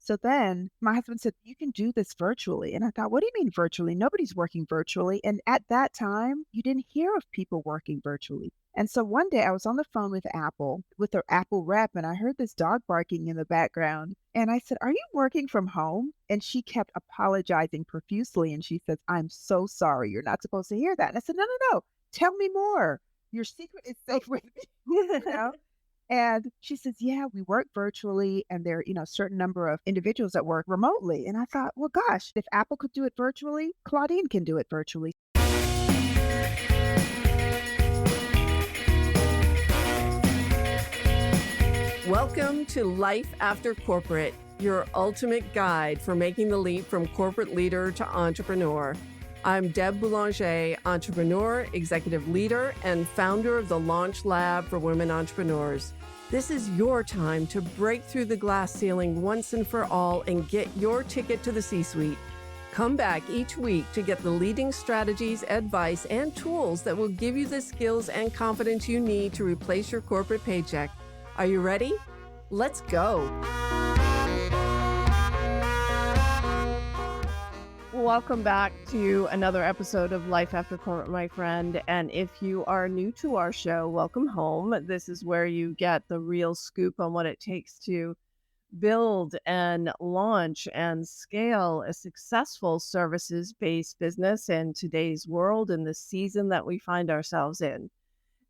So then my husband said, "You can do this virtually." And I thought, what do you mean virtually? Nobody's working virtually. And at that time, you didn't hear of people working virtually. And so one day I was on the phone with Apple, with their Apple rep, and I heard this dog barking in the background. And I said, "Are you working from home?" And she kept apologizing profusely. And she says, "I'm so sorry. You're not supposed to hear that." And I said, "No, no, no. Tell me more. Your secret is safe with me." you know? And she says, "Yeah, we work virtually, and there are, a certain number of individuals that work remotely." And I thought, well, gosh, if Apple could do it virtually, Claudine can do it virtually. Welcome to Life After Corporate, your ultimate guide for making the leap from corporate leader to entrepreneur. I'm Deb Boulanger, entrepreneur, executive leader, and founder of the Launch Lab for Women Entrepreneurs. This is your time to break through the glass ceiling once and for all and get your ticket to the C-suite. Come back each week to get the leading strategies, advice, and tools that will give you the skills and confidence you need to replace your corporate paycheck. Are you ready? Let's go. Welcome back to another episode of Life After Corporate, my friend. And if you are new to our show, welcome home. This is where you get the real scoop on what it takes to build and launch and scale a successful services-based business in today's world and the season that we find ourselves in.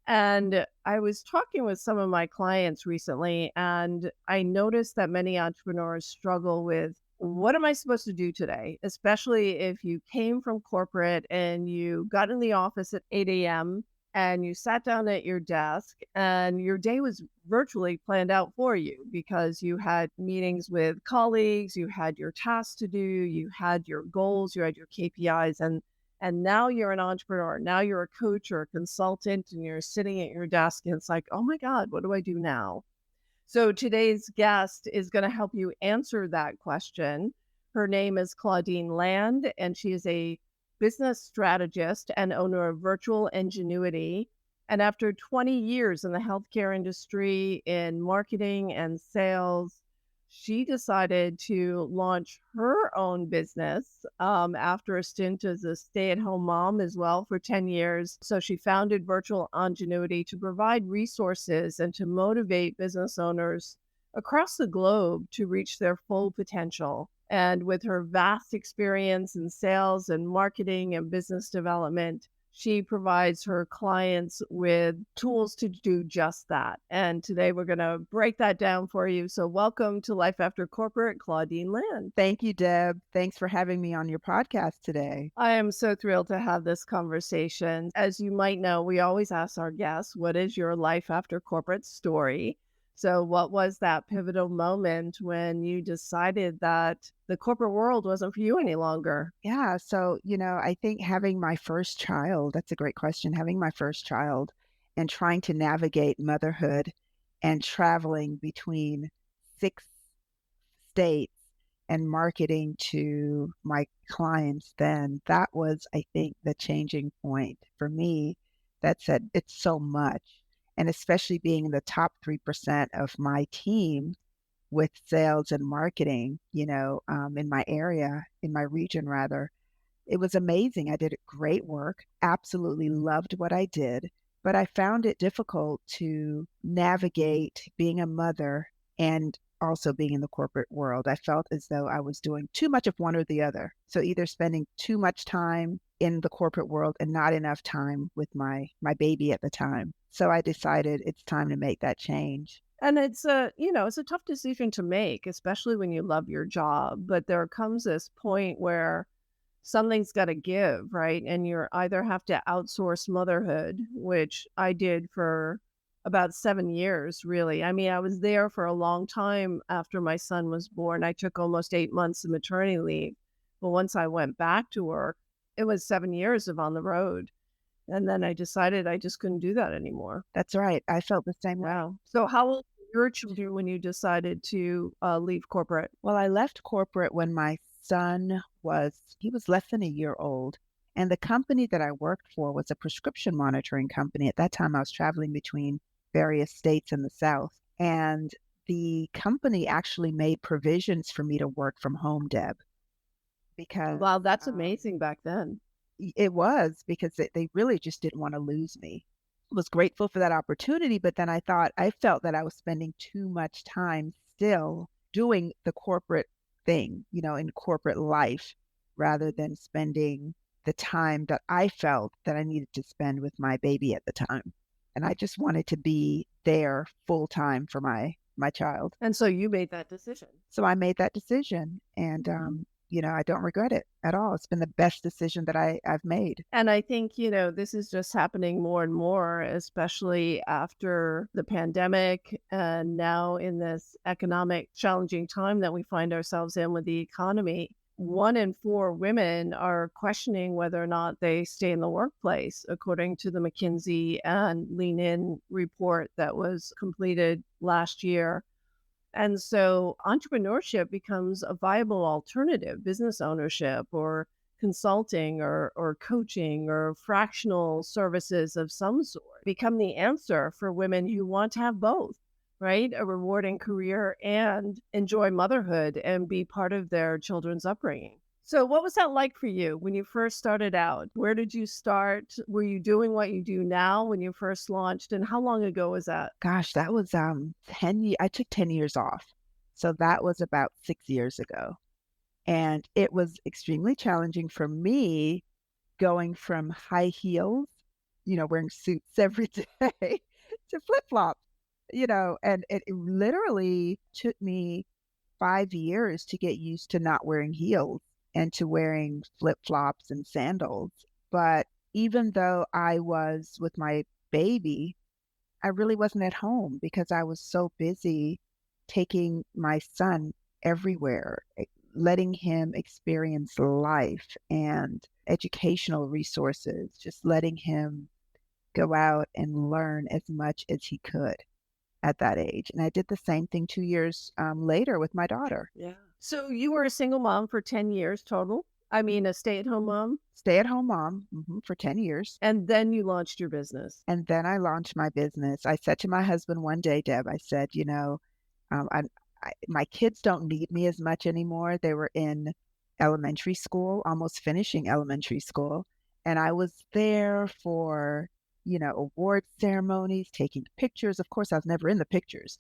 And I was talking with some of my clients recently, and I noticed that many entrepreneurs struggle with, what am I supposed to do today? Especially if you came from corporate and you got in the office at 8 a.m. and you sat down at your desk and your day was virtually planned out for you because you had meetings with colleagues, you had your tasks to do, you had your goals, you had your KPIs, and now you're an entrepreneur. Now you're a coach or a consultant and you're sitting at your desk and it's like, oh my God, what do I do now? So today's guest is going to help you answer that question. Her name is Claudine Land, and she is a business strategist and owner of Virtual Ingenuity. And after 20 years in the healthcare industry in marketing and sales, she decided to launch her own business after a stint as a stay-at-home mom as well for 10 years. So she founded Virtual Ingenuity to provide resources and to motivate business owners across the globe to reach their full potential. And with her vast experience in sales and marketing and business development, she provides her clients with tools to do just that. And today we're going to break that down for you. So welcome to Life After Corporate, Claudine Land. Thank you, Deb. Thanks for having me on your podcast today. I am so thrilled to have this conversation. As you might know, we always ask our guests, what is your Life After Corporate story? So what was that pivotal moment when you decided that the corporate world wasn't for you any longer? Yeah. So, I think having my first child, that's a great question. Having my first child and trying to navigate motherhood and traveling between 6 states and marketing to my clients, then that was, I think, the changing point for me that said it's so much. And especially being in the top 3% of my team with sales and marketing, in my area, in my region rather, it was amazing. I did great work, absolutely loved what I did, but I found it difficult to navigate being a mother and also being in the corporate world. I felt as though I was doing too much of one or the other. So either spending too much time in the corporate world and not enough time with my baby at the time. So I decided it's time to make that change. And it's it's a tough decision to make, especially when you love your job. But there comes this point where something's got to give, right? And you either have to outsource motherhood, which I did for about 7 years, really. I mean, I was there for a long time after my son was born. I took almost 8 months of maternity leave. But once I went back to work, it was 7 years of on the road. And then I decided I just couldn't do that anymore. That's right. I felt the same way. Wow. So how old were your children when you decided to leave corporate? Well, I left corporate when my son he was less than a year old. And the company that I worked for was a prescription monitoring company. At that time, I was traveling between various states in the South. And the company actually made provisions for me to work from home, Deb, because Wow, that's amazing back then. it was because they really just didn't want to lose me. Was grateful for that opportunity, but then I felt that I was spending too much time still doing the corporate thing, in corporate life, rather than spending the time that I felt that I needed to spend with my baby at the time. And I just wanted to be there full time for my child. And so you made that decision. So I made that decision, and I don't regret it at all. It's been the best decision that I've made. And I think, this is just happening more and more, especially after the pandemic and now in this economic challenging time that we find ourselves in with the economy. 1 in 4 women are questioning whether or not they stay in the workplace, according to the McKinsey and Lean In report that was completed last year. And so entrepreneurship becomes a viable alternative, business ownership or consulting or coaching or fractional services of some sort become the answer for women who want to have both, right? A rewarding career and enjoy motherhood and be part of their children's upbringing. So, what was that like for you when you first started out? Where did you start? Were you doing what you do now when you first launched? And how long ago was that? Gosh, that was 10 I took 10 years off. So that was about 6 years ago. And it was extremely challenging for me going from high heels, wearing suits every day to flip-flops, and it literally took me 5 years to get used to not wearing heels and to wearing flip-flops and sandals. But even though I was with my baby, I really wasn't at home because I was so busy taking my son everywhere, letting him experience life and educational resources, just letting him go out and learn as much as he could at that age. And I did the same thing 2 years later with my daughter. Yeah. So you were a single mom for 10 years total? I mean, a stay-at-home mom? Stay at home mom, for 10 years. And then you launched your business. And then I launched my business. I said to my husband one day, Deb, I said, my kids don't need me as much anymore. They were in elementary school, almost finishing elementary school. And I was there for, award ceremonies, taking pictures. Of course, I was never in the pictures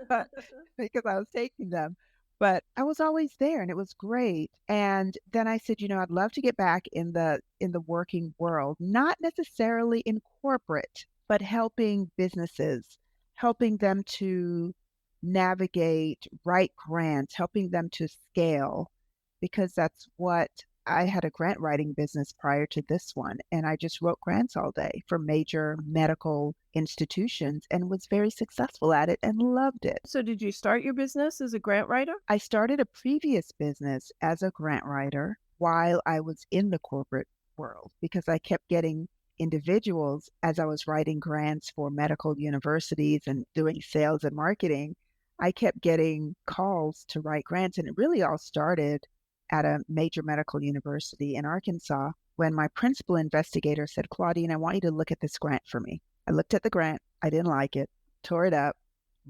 but because I was taking them. But I was always there and it was great. And then I said, I'd love to get back in the working world, not necessarily in corporate, but helping businesses, helping them to navigate, write grants, helping them to scale, because that's what I had a grant writing business prior to this one. And I just wrote grants all day for major medical institutions and was very successful at it and loved it. So did you start your business as a grant writer? I started a previous business as a grant writer while I was in the corporate world because I kept getting individuals as I was writing grants for medical universities and doing sales and marketing. I kept getting calls to write grants, and it really all started at a major medical university in Arkansas when my principal investigator said, Claudine, I want you to look at this grant for me. I looked at the grant. I didn't like it, tore it up,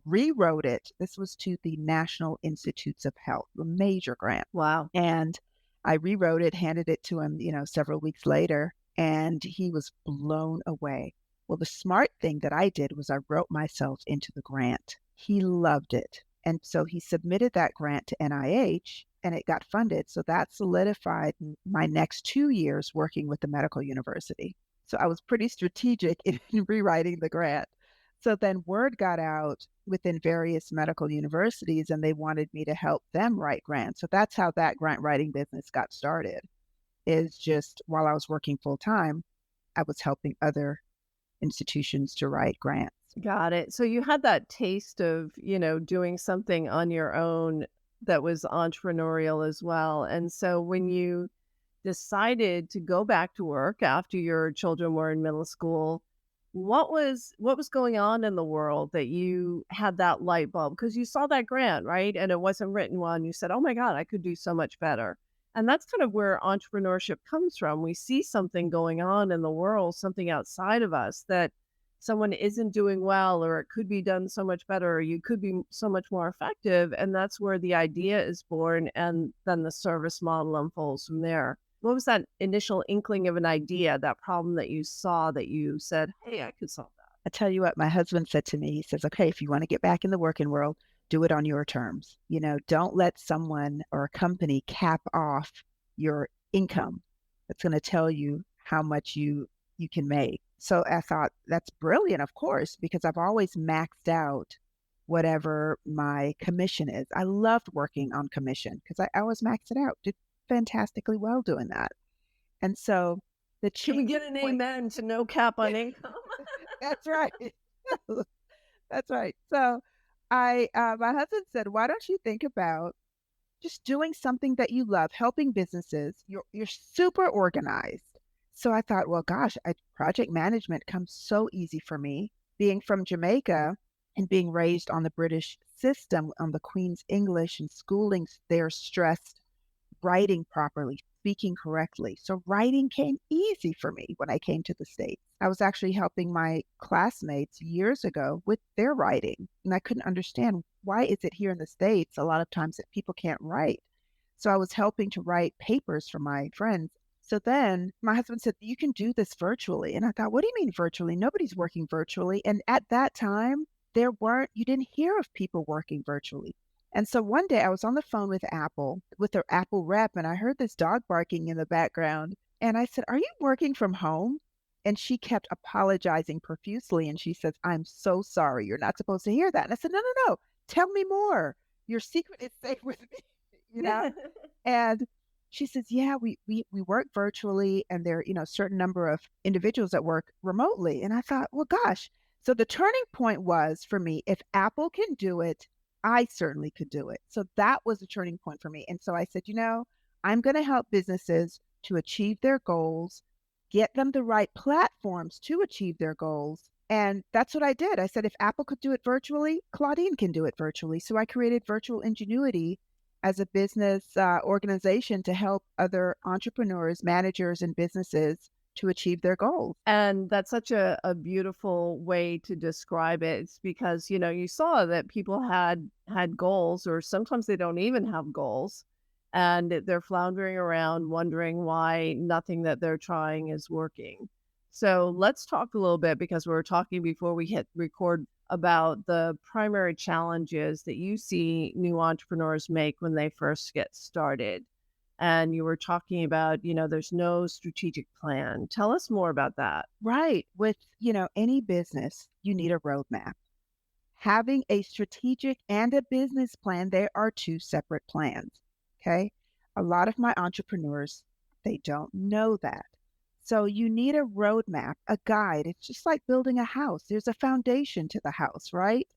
rewrote it. This was to the National Institutes of Health, a major grant. Wow. And I rewrote it, handed it to him, several weeks later, and he was blown away. Well, the smart thing that I did was I wrote myself into the grant. He loved it. And so he submitted that grant to NIH and it got funded. So that solidified my next 2 years working with the medical university. So I was pretty strategic in rewriting the grant. So then word got out within various medical universities and they wanted me to help them write grants. So that's how that grant writing business got started, is just while I was working full time, I was helping other institutions to write grants. Got it. So you had that taste of, doing something on your own that was entrepreneurial as well. And so when you decided to go back to work after your children were in middle school, what was going on in the world that you had that light bulb? Because you saw that grant, right? And it wasn't written well, and you said, "Oh my God, I could do so much better." And that's kind of where entrepreneurship comes from. We see something going on in the world, something outside of us that someone isn't doing well, or it could be done so much better, or you could be so much more effective. And that's where the idea is born. And then the service model unfolds from there. What was that initial inkling of an idea, that problem that you saw that you said, hey, I could solve that? I tell you what, my husband said to me, he says, okay, if you want to get back in the working world, do it on your terms. Don't let someone or a company cap off your income. That's going to tell you how much you can make. So I thought that's brilliant, of course, because I've always maxed out whatever my commission is. I loved working on commission because I always maxed it out, did fantastically well doing that. And so the Can we change get an point, amen to no cap on income? that's right. That's right. So my husband said, why don't you think about just doing something that you love, helping businesses. You're super organized. So I thought, well, gosh, project management comes so easy for me. Being from Jamaica and being raised on the British system, on the Queen's English and schooling, they're stressed writing properly, speaking correctly. So writing came easy for me when I came to the States. I was actually helping my classmates years ago with their writing, and I couldn't understand why is it here in the States a lot of times that people can't write. So I was helping to write papers for my friends. So then my husband said, you can do this virtually. And I thought, what do you mean virtually? Nobody's working virtually. And at that time, you didn't hear of people working virtually. And so one day I was on the phone with Apple, with their Apple rep, and I heard this dog barking in the background. And I said, are you working from home? And she kept apologizing profusely. And she says, I'm so sorry. You're not supposed to hear that. And I said, no, no, no. Tell me more. Your secret is safe with me, you know? And she says, yeah, we work virtually and there are, a certain number of individuals that work remotely. And I thought, well, gosh. So the turning point was for me, if Apple can do it, I certainly could do it. So that was a turning point for me. And so I said, I'm going to help businesses to achieve their goals, get them the right platforms to achieve their goals. And that's what I did. I said, if Apple could do it virtually, Claudine can do it virtually. So I created Virtual Ingenuity as a business organization to help other entrepreneurs, managers, and businesses to achieve their goals. And that's such a beautiful way to describe it. It's because, you saw that people had goals, or sometimes they don't even have goals, and they're floundering around wondering why nothing that they're trying is working. So let's talk a little bit, because we were talking before we hit record about the primary challenges that you see new entrepreneurs make when they first get started. And you were talking about, there's no strategic plan. Tell us more about that. Right. With, any business, you need a roadmap. Having a strategic and a business plan, there are two separate plans. Okay. A lot of my entrepreneurs, they don't know that. So you need a roadmap, a guide. It's just like building a house. There's a foundation to the house, right?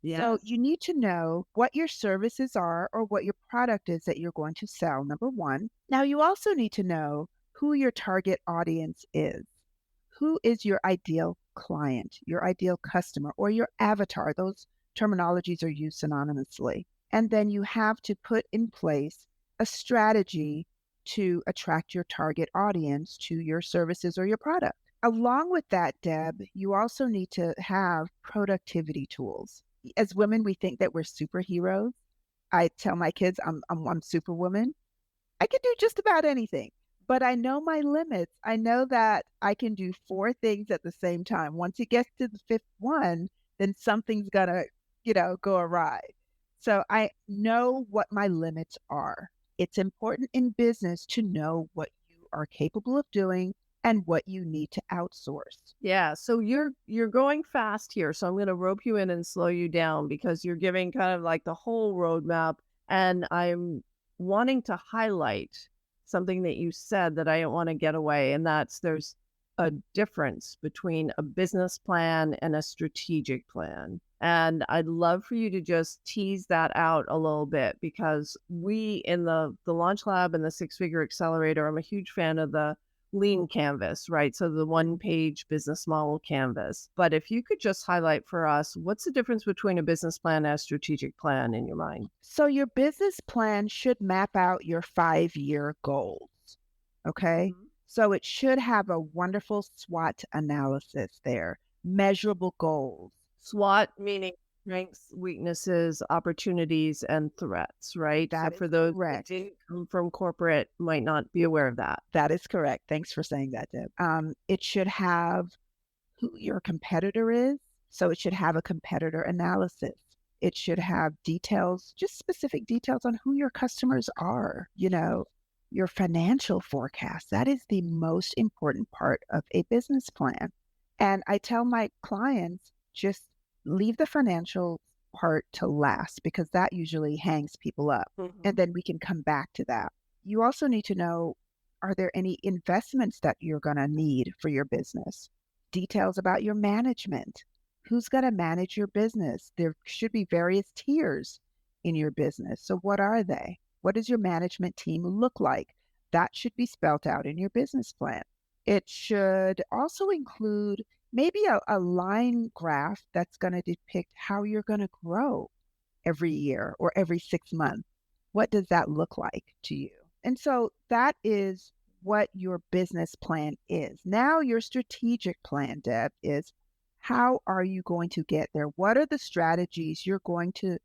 So Yes. you need to know what your services are or what your product is that you're going to sell, number one. Now, you also need to know who your target audience is. Who is your ideal client, your ideal customer, or your avatar? Those terminologies are used synonymously. And then you have to put in place a strategy to attract your target audience to your services or your product. Along with that, Deb, you also need to have productivity tools. As women, we think that we're superheroes. I tell my kids I'm Superwoman. I can do just about anything, but I know my limits. I know that I can do four things at the same time. Once it gets to the fifth one, then something's gonna, go awry. So I know what my limits are. It's important in business to know what you are capable of doing and what you need to outsource. Yeah. So you're going fast here. So I'm going to rope you in and slow you down, because you're giving kind of like the whole roadmap. And I'm wanting to highlight something that you said that I don't want to get away. And that's, there's a difference between a business plan and a strategic plan. And I'd love for you to just tease that out a little bit, because we in the Launch Lab and the Six Figure Accelerator, I'm a huge fan of the lean canvas, right? So the one-page business model canvas. But if you could just highlight for us, what's the difference between a business plan and a strategic plan in your mind? So your business plan should map out your 5-year goals. Okay. Mhm. So it should have a wonderful SWOT analysis there. measurable goals. SWOT meaning strengths, weaknesses, opportunities, and threats, right? So That for is those that correct. didn't come from corporate, might not be aware of that. That is correct. Thanks for saying that, Deb. It should have who your competitor is. So it should have a competitor analysis. It should have details, just specific details on who your customers are, your financial forecast. That is the most important part of a business plan. And I tell my clients just leave the financial part to last because that usually hangs people up. And Mhm. then we can come back to that. You also need to know, are there any investments that you're going to need for your business? Details about your management. Who's going to manage your business? There should be various tiers in your business. So, what are they? What does your management team look like? That should be spelled out in your business plan. It should also include maybe a line graph that's going to depict how you're going to grow every year or every 6 months. What does that look like to you? And so that is what your business plan is. Now, your strategic plan, Deb, is how are you going to get there? What are the strategies you're going to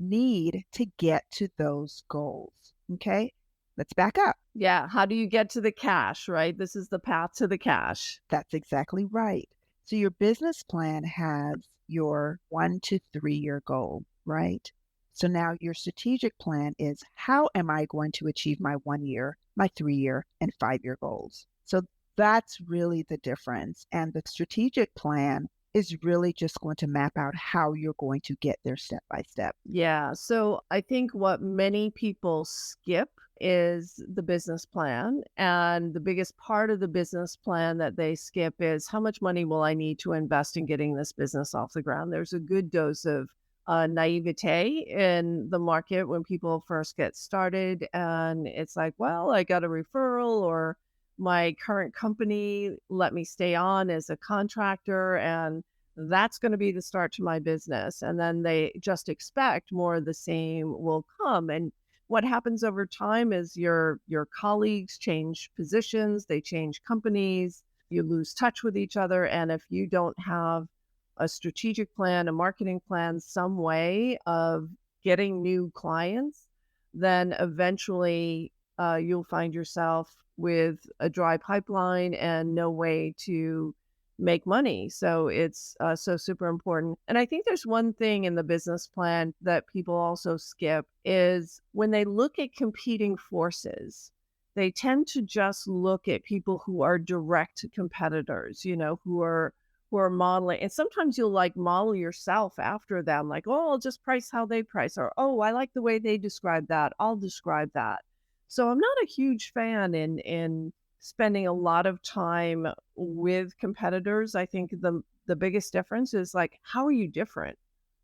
need to get to those goals? Okay, let's back up. Yeah. How do you get to the cash, right? This is the path to the cash. That's exactly right. So, your business plan has your 1 to 3 year goal, right? So, now your strategic plan is how am I going to achieve my 1 year, my 3 year, and 5 year goals? So, that's really the difference. And the strategic plan is really just going to map out how you're going to get there step by step. Yeah. So I think what many people skip is the business plan. And the biggest part of the business plan that they skip is how much money will I need to invest in getting this business off the ground? There's a good dose of naivete in the market when people first get started. And it's like, well, I got a referral or my current company let me stay on as a contractor. And that's going to be the start to my business. And then they just expect more of the same will come. And what happens over time is your colleagues change positions, they change companies, you lose touch with each other. And if you don't have a strategic plan, a marketing plan, some way of getting new clients, then eventually you'll find yourself with a dry pipeline and no way to make money. So it's so super important. And I think there's one thing in the business plan that people also skip is when they look at competing forces, they tend to just look at people who are direct competitors, who are modeling. And sometimes you'll like model yourself after them, like, oh, I'll just price how they price, or oh, I like the way they describe that. I'll describe that. So I'm not a huge fan in spending a lot of time with competitors. I think the biggest difference is like, how are you different?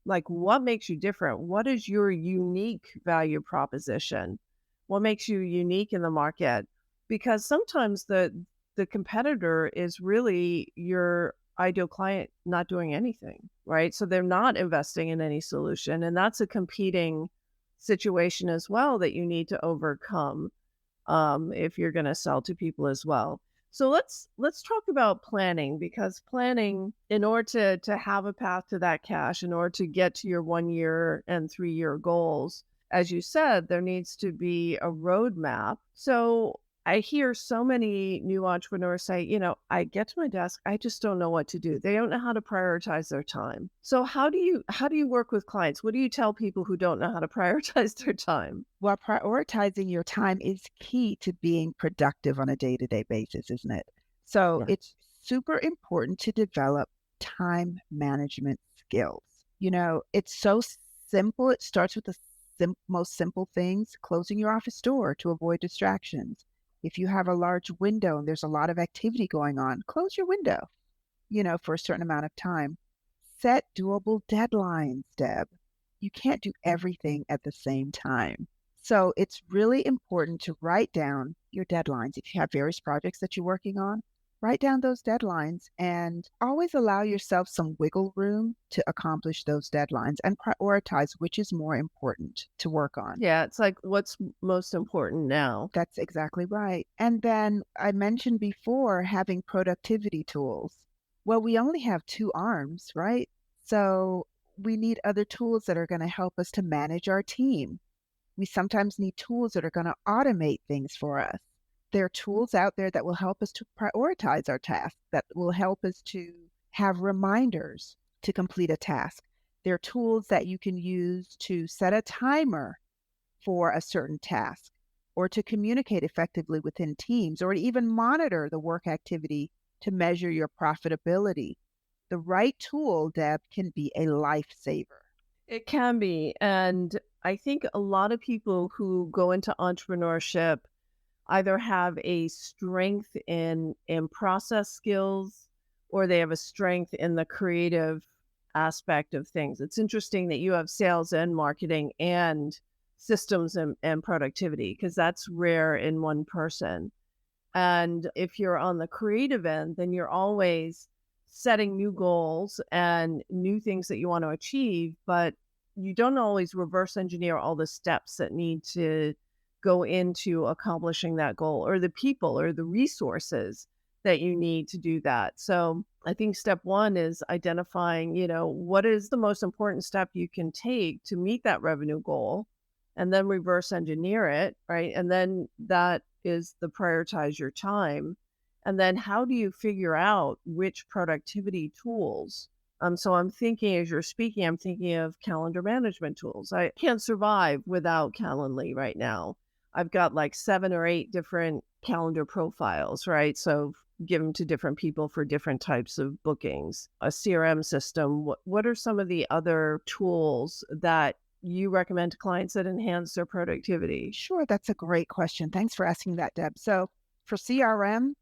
Like, what makes you different? What is your unique value proposition? What makes you unique in the market? Because sometimes the competitor is really your ideal client not doing anything, right? So they're not investing in any solution, and that's a competing situation as well that you need to overcome if you're going to sell to people as well. So let's talk about planning, because planning, in order to have a path to that cash, in order to get to your 1 year and 3 year goals, as you said, there needs to be a roadmap. So I hear so many new entrepreneurs say, I get to my desk, I just don't know what to do. They don't know how to prioritize their time. So how do you work with clients? What do you tell people who don't know how to prioritize their time? Well, prioritizing your time is key to being productive on a day to day basis, isn't it? So Yeah. it's super important to develop time management skills. It's so simple. It starts with the most simple things, closing your office door to avoid distractions. If you have a large window and there's a lot of activity going on, close your window, for a certain amount of time. Set doable deadlines, Deb. You can't do everything at the same time. So it's really important to write down your deadlines. If you have various projects that you're working on, write down those deadlines and always allow yourself some wiggle room to accomplish those deadlines and prioritize which is more important to work on. Yeah, it's like what's most important now. That's exactly right. And then I mentioned before having productivity tools. Well, we only have two arms, right? So we need other tools that are going to help us to manage our team. We sometimes need tools that are going to automate things for us. There are tools out there that will help us to prioritize our tasks, that will help us to have reminders to complete a task. There are tools that you can use to set a timer for a certain task or to communicate effectively within teams or to even monitor the work activity to measure your profitability. The right tool, Deb, can be a lifesaver. It can be. And I think a lot of people who go into entrepreneurship either have a strength in process skills or they have a strength in the creative aspect of things. It's interesting that you have sales and marketing and systems and productivity because that's rare in one person. And if you're on the creative end, then you're always setting new goals and new things that you want to achieve, but you don't always reverse engineer all the steps that need to go into accomplishing that goal or the people or the resources that you need to do that. So I think step one is identifying, what is the most important step you can take to meet that revenue goal and then reverse engineer it, right? And then that is the prioritize your time. And then how do you figure out which productivity tools? So I'm thinking as you're speaking, I'm thinking of calendar management tools. I can't survive without Calendly right now. I've got like 7 or 8 different calendar profiles, right? So give them to different people for different types of bookings. A CRM system. What are some of the other tools that you recommend to clients that enhance their productivity? Sure, that's a great question. Thanks for asking that, Deb. So for CRM,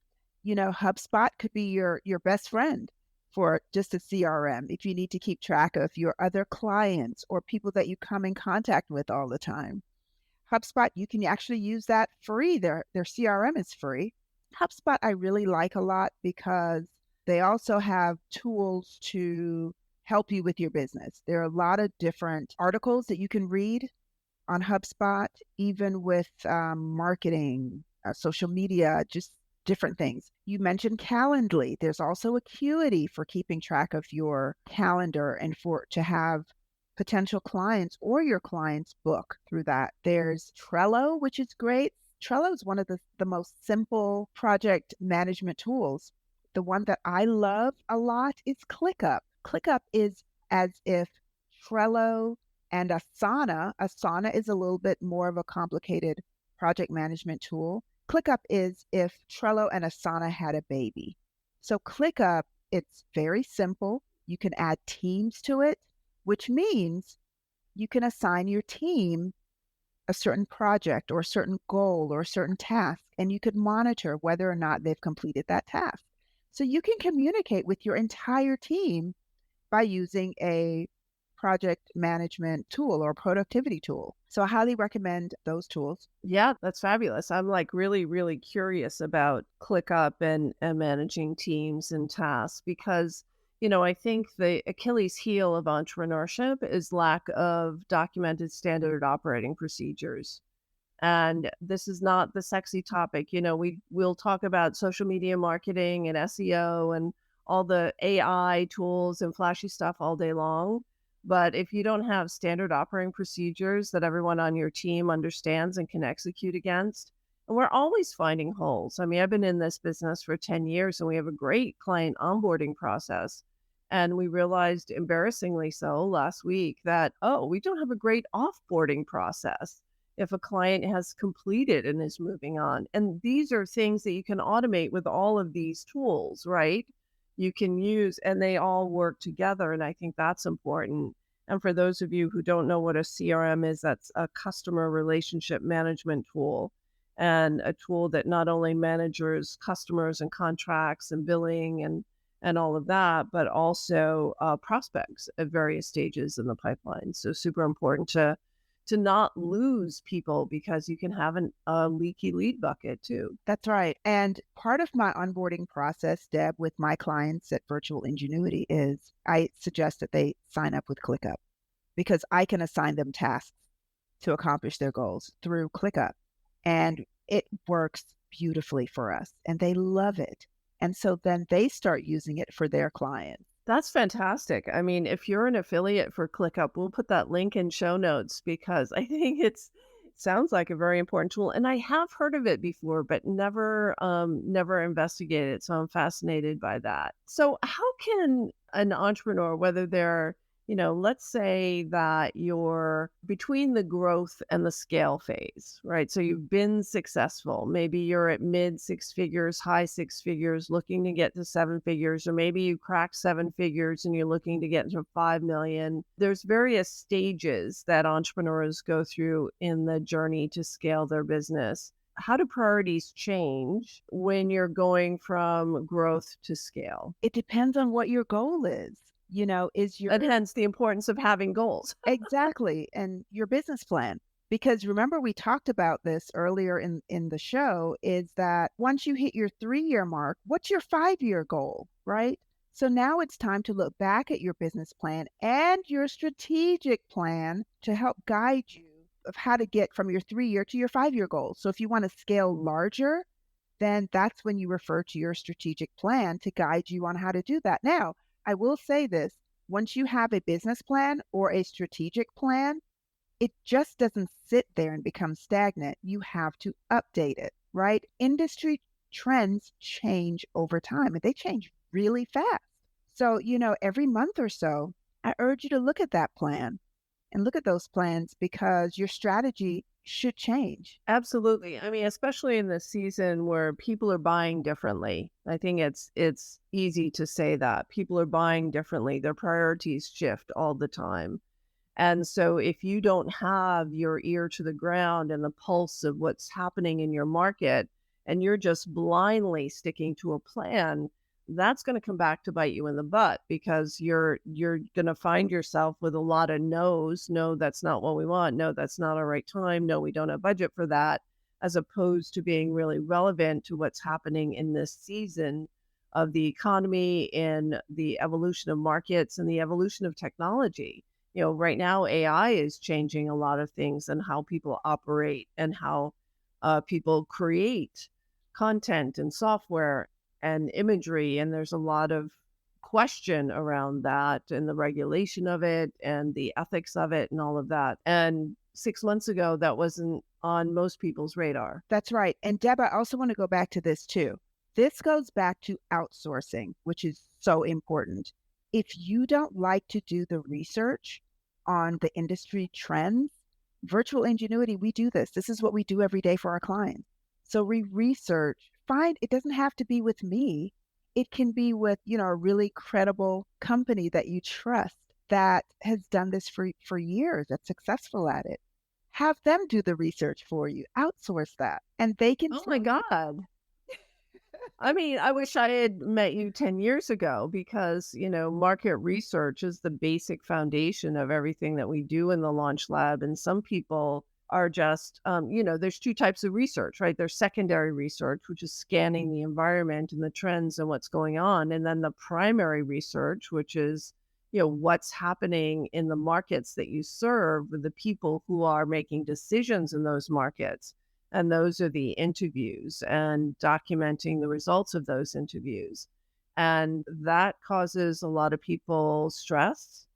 HubSpot could be your best friend for just a CRM if you need to keep track of your other clients or people that you come in contact with all the time. HubSpot, you can actually use that free. Their CRM is free. HubSpot I really like a lot because they also have tools to help you with your business. There are a lot of different articles that you can read on HubSpot, even with marketing, social media, just different things. You mentioned Calendly. There's also Acuity for keeping track of your calendar and for to have potential clients or your clients book through that. There's Trello, which is great. Trello is one of the most simple project management tools. The one that I love a lot is ClickUp. ClickUp is as if Trello and Asana is a little bit more of a complicated project management tool. ClickUp is if Trello and Asana had a baby. So ClickUp, it's very simple. You can add teams to it, which means you can assign your team a certain project or a certain goal or a certain task, and you could monitor whether or not they've completed that task. So you can communicate with your entire team by using a project management tool or productivity tool. So I highly recommend those tools. Yeah, that's fabulous. I'm like really, really curious about ClickUp and managing teams and tasks because, I think the Achilles heel of entrepreneurship is lack of documented standard operating procedures. And this is not the sexy topic. We'll talk about social media marketing and SEO and all the AI tools and flashy stuff all day long. But if you don't have standard operating procedures that everyone on your team understands and can execute against, and we're always finding holes. I mean, I've been in this business for 10 years and we have a great client onboarding process. And we realized, embarrassingly so, last week that, oh, we don't have a great offboarding process if a client has completed and is moving on. And these are things that you can automate with all of these tools, right? You can use, and they all work together. And I think that's important. And for those of you who don't know what a CRM is, that's a customer relationship management tool and a tool that not only manages customers and contracts and billing and all of that, but also prospects at various stages in the pipeline. So super important to not lose people because you can have a leaky lead bucket too. That's right. And part of my onboarding process, Deb, with my clients at Virtual Ingenuity is I suggest that they sign up with ClickUp because I can assign them tasks to accomplish their goals through ClickUp. And it works beautifully for us and they love it. And so then they start using it for their clients. That's fantastic. I mean, if you're an affiliate for ClickUp, we'll put that link in show notes because I think sounds like a very important tool. And I have heard of it before, but never investigated it. So I'm fascinated by that. So how can an entrepreneur, whether they're, let's say that you're between the growth and the scale phase, right? So you've been successful. Maybe you're at mid six figures, high six figures, looking to get to seven figures, or maybe you crack seven figures and you're looking to get to 5 million. There's various stages that entrepreneurs go through in the journey to scale their business. How do priorities change when you're going from growth to scale? It depends on what your goal is. Is your And hence the importance of having goals. exactly, and your business plan. Because remember, we talked about this earlier in the show, is that once you hit your 3-year mark, what's your 5-year goal, right? So now it's time to look back at your business plan and your strategic plan to help guide you of how to get from your 3-year to your 5-year goal. So if you want to scale larger, then that's when you refer to your strategic plan to guide you on how to do that. Now, I will say this, once you have a business plan or a strategic plan, it just doesn't sit there and become stagnant. You have to update it, right? Industry trends change over time and they change really fast. So, every month or so, I urge you to look at that plan and look at those plans because your strategy should change. Absolutely. I mean, especially in this season where people are buying differently. I think it's easy to say that. People are buying differently. Their priorities shift all the time. And so if you don't have your ear to the ground and the pulse of what's happening in your market and you're just blindly sticking to a plan, that's going to come back to bite you in the butt because you're going to find yourself with a lot of no's. No, that's not what we want. No, that's not our right time. No, we don't have budget for that, as opposed to being really relevant to what's happening in this season of the economy and the evolution of markets and the evolution of technology. Right now, AI is changing a lot of things and how people operate and how people create content and software and imagery. And there's a lot of question around that and the regulation of it and the ethics of it and all of that. And 6 months ago, that wasn't on most people's radar. That's right. And Deb, I also want to go back to this too. This goes back to outsourcing, which is so important. If you don't like to do the research on the industry trends, virtual ingenuity, we do this. This is what we do every day for our clients. So we research, find it doesn't have to be with me. It can be with, a really credible company that you trust that has done this for years, that's successful at it. Have them do the research for you. Outsource that. And they can Oh my God. I mean, I wish I had met you 10 years ago because, market research is the basic foundation of everything that we do in the Launch Lab. And some people are just, there's two types of research, right? There's secondary research, which is scanning the environment and the trends and what's going on. And then the primary research, which is, what's happening in the markets that you serve with the people who are making decisions in those markets. And those are the interviews and documenting the results of those interviews. And that causes a lot of people stress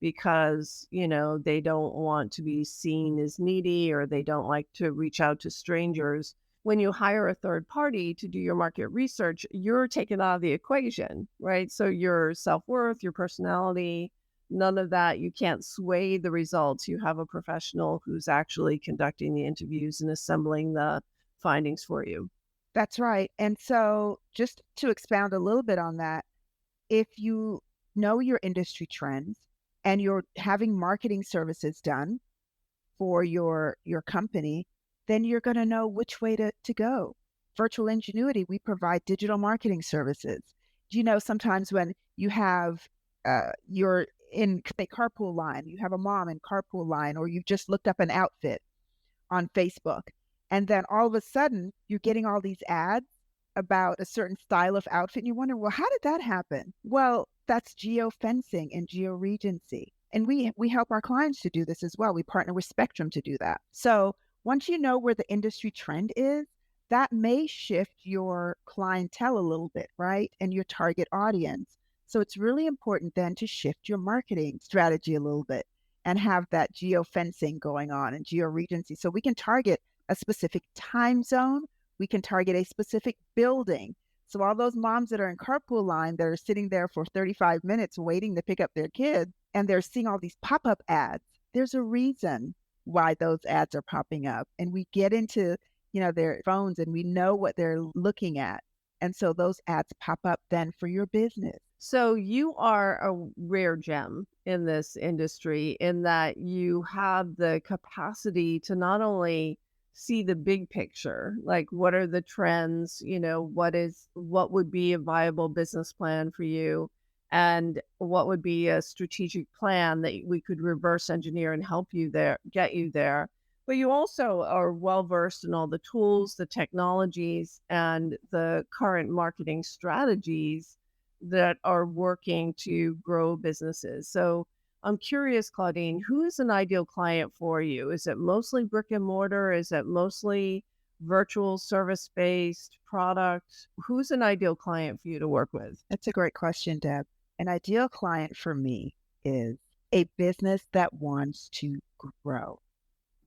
because, they don't want to be seen as needy or they don't like to reach out to strangers. When you hire a third party to do your market research, you're taken out of the equation, right? So your self-worth, your personality, none of that. You can't sway the results. You have a professional who's actually conducting the interviews and assembling the findings for you. That's right. And so just to expound a little bit on that, if you know your industry trends and you're having marketing services done for your company, then you're going to know which way to go. Virtual Ingenuity, we provide digital marketing services. Sometimes when you have you're in, say, carpool line, you have a mom in carpool line, or you've just looked up an outfit on Facebook, and then all of a sudden you're getting all these ads about a certain style of outfit, and you wonder, well, how did that happen? Well, that's geofencing and georegency. And we help our clients to do this as well. We partner with Spectrum to do that. So once you know where the industry trend is, that may shift your clientele a little bit, right? And your target audience. So it's really important then to shift your marketing strategy a little bit and have that geofencing going on and georegency. So we can target a specific time zone, we can target a specific building. So all those moms that are in carpool line that are sitting there for 35 minutes waiting to pick up their kids and they're seeing all these pop-up ads, there's a reason why those ads are popping up. And we get into their phones and we know what they're looking at. And so those ads pop up then for your business. So you are a rare gem in this industry in that you have the capacity to not only see the big picture, like what are the trends, what would be a viable business plan for you and what would be a strategic plan that we could reverse engineer and help you there, get you there. But you also are well versed in all the tools, the technologies, and the current marketing strategies that are working to grow businesses. So I'm curious, Claudine, who is an ideal client for you? Is it mostly brick and mortar? Is it mostly virtual service based product? Who's an ideal client for you to work with? That's a great question, Deb. An ideal client for me is a business that wants to grow,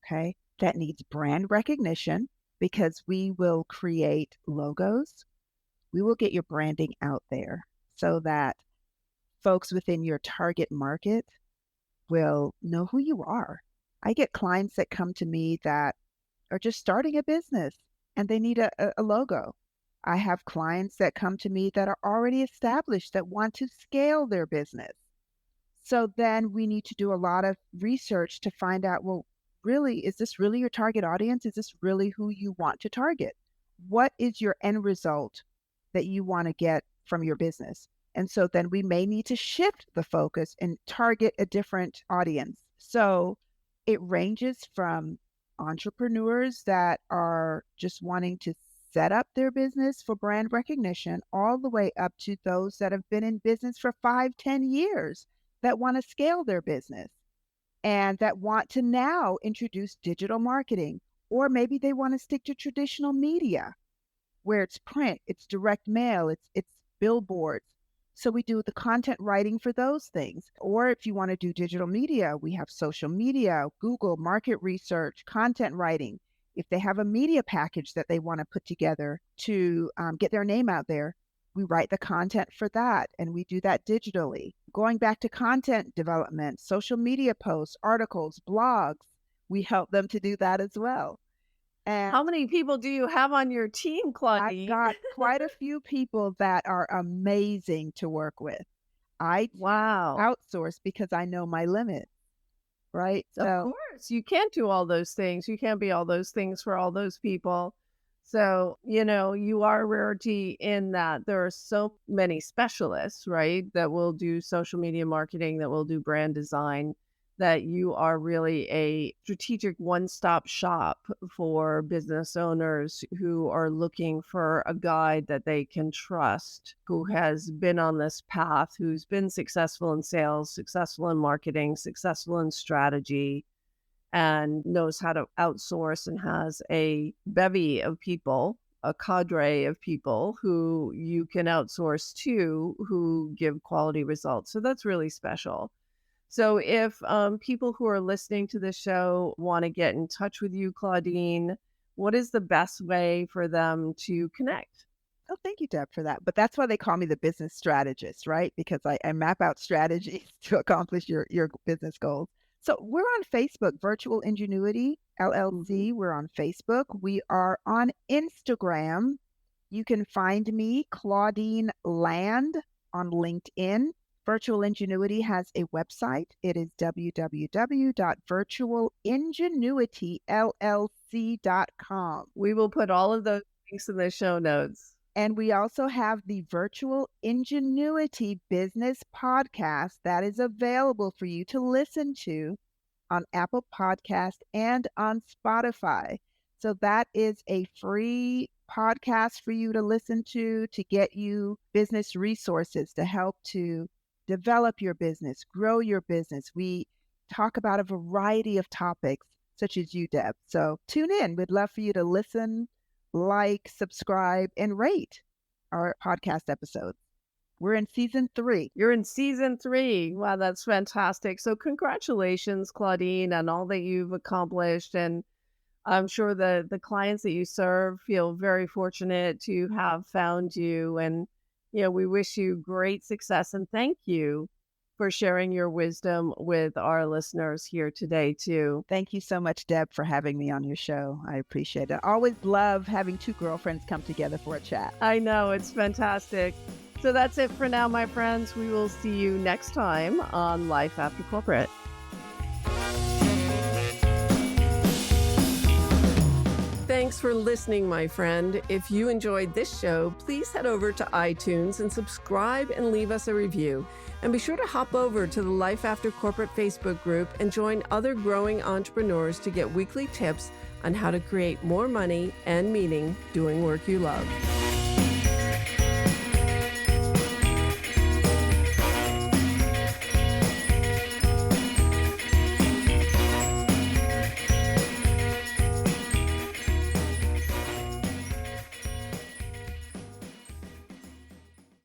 okay? That needs brand recognition because we will create logos. We will get your branding out there so that folks within your target market will know who you are. I get clients that come to me that are just starting a business and they need a logo. I have clients that come to me that are already established that want to scale their business. So then we need to do a lot of research to find out, well, really, is this really your target audience? Is this really who you want to target? What is your end result that you want to get from your business? And so then we may need to shift the focus and target a different audience. So it ranges from entrepreneurs that are just wanting to set up their business for brand recognition, all the way up to those that have been in business for 5, 10 years that want to scale their business and that want to now introduce digital marketing. Or maybe they want to stick to traditional media where it's print, it's direct mail, it's billboards. So we do the content writing for those things. Or if you want to do digital media, we have social media, Google, market research, content writing. If they have a media package that they want to put together to get their name out there, we write the content for that and we do that digitally. Going back to content development, social media posts, articles, blogs, we help them to do that as well. And how many people do you have on your team, I've Claudine? got quite a few people that are amazing to work with. I Wow. outsource because I know my limit, right? Of course, you can't do all those things. You can't be all those things for all those people. So, you are a rarity in that there are so many specialists, right, that will do social media marketing, that will do brand design, that you are really a strategic one-stop shop for business owners who are looking for a guide that they can trust, who has been on this path, who's been successful in sales, successful in marketing, successful in strategy, and knows how to outsource and has a bevy of people, a cadre of people who you can outsource to who give quality results. So that's really special. So if people who are listening to the show want to get in touch with you, Claudine, what is the best way for them to connect? Oh, thank you, Deb, for that. But that's why they call me the business strategist, right? Because I map out strategies to accomplish your business goals. So we're on Facebook, Virtual Ingenuity LLC. We're on Facebook. We are on Instagram. You can find me, Claudine Land, on LinkedIn. Virtual Ingenuity has a website. It is www.virtualingenuityllc.com. We will put all of those links in the show notes. And we also have the Virtual Ingenuity Business Podcast that is available for you to listen to on Apple Podcast and on Spotify. So that is a free podcast for you to listen to get you business resources to help to develop your business, grow your business. We talk about a variety of topics such as you, Deb. So tune in. We'd love for you to listen, like, subscribe, and rate our podcast episodes. We're in season 3. You're in season 3. Wow, that's fantastic. So congratulations, Claudine, on all that you've accomplished. And I'm sure the clients that you serve feel very fortunate to have found you. And, we wish you great success and thank you for sharing your wisdom with our listeners here today, too. Thank you so much, Deb, for having me on your show. I appreciate it. I always love having two girlfriends come together for a chat. I know, it's fantastic. So that's it for now, my friends. We will see you next time on Life After Corporate. Thanks for listening, my friend. If you enjoyed this show, please head over to iTunes and subscribe and leave us a review. And be sure to hop over to the Life After Corporate Facebook group and join other growing entrepreneurs to get weekly tips on how to create more money and meaning doing work you love.